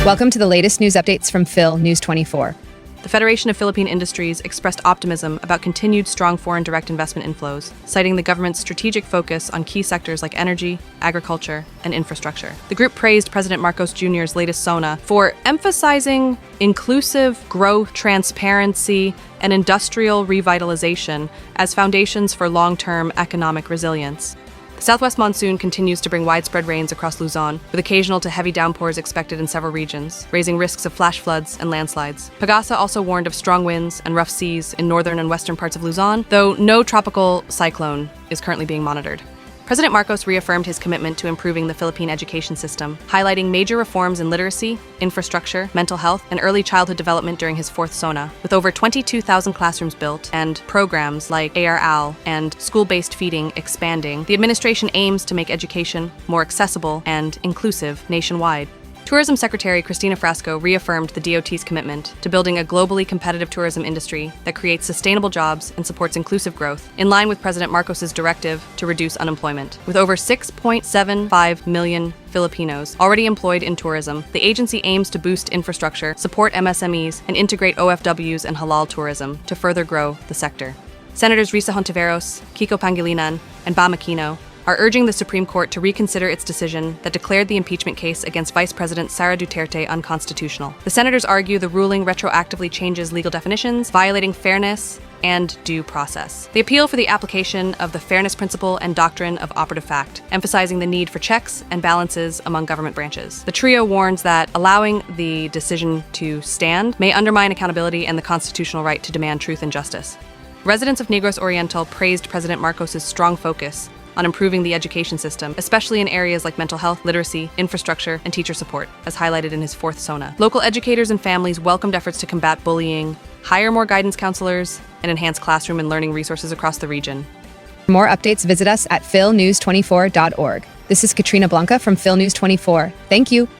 Welcome to the latest news updates from PhilNews24. The Federation of Philippine Industries expressed optimism about continued strong foreign direct investment inflows, citing the government's strategic focus on key sectors like energy, agriculture, and infrastructure. The group praised President Marcos Jr.'s latest SONA for emphasizing inclusive growth, transparency, and industrial revitalization as foundations for long-term economic resilience. The southwest monsoon continues to bring widespread rains across Luzon, with occasional to heavy downpours expected in several regions, raising risks of flash floods and landslides. Pagasa also warned of strong winds and rough seas in northern and western parts of Luzon, though no tropical cyclone is currently being monitored. President Marcos reaffirmed his commitment to improving the Philippine education system, highlighting major reforms in literacy, infrastructure, mental health, and early childhood development during his fourth SONA. With over 22,000 classrooms built and programs like ARAL and school-based feeding expanding, the administration aims to make education more accessible and inclusive nationwide. Tourism Secretary Cristina Frasco reaffirmed the DOT's commitment to building a globally competitive tourism industry that creates sustainable jobs and supports inclusive growth, in line with President Marcos's directive to reduce unemployment. With over 6.75 million Filipinos already employed in tourism, the agency aims to boost infrastructure, support MSMEs, and integrate OFWs and halal tourism to further grow the sector. Senators Risa Hontiveros, Kiko Pangilinan, and Bam Aquino are urging the Supreme Court to reconsider its decision that declared the impeachment case against Vice President Sara Duterte unconstitutional. The senators argue the ruling retroactively changes legal definitions, violating fairness and due process. They appeal for the application of the fairness principle and doctrine of operative fact, emphasizing the need for checks and balances among government branches. The trio warns that allowing the decision to stand may undermine accountability and the constitutional right to demand truth and justice. Residents of Negros Oriental praised President Marcos's strong focus on improving the education system, especially in areas like mental health, literacy, infrastructure, and teacher support, as highlighted in his fourth SONA. Local educators and families welcomed efforts to combat bullying, hire more guidance counselors, and enhance classroom and learning resources across the region. For more updates, visit us at PhilNews24.org. This is Katrina Blanca from PhilNews24. Thank you.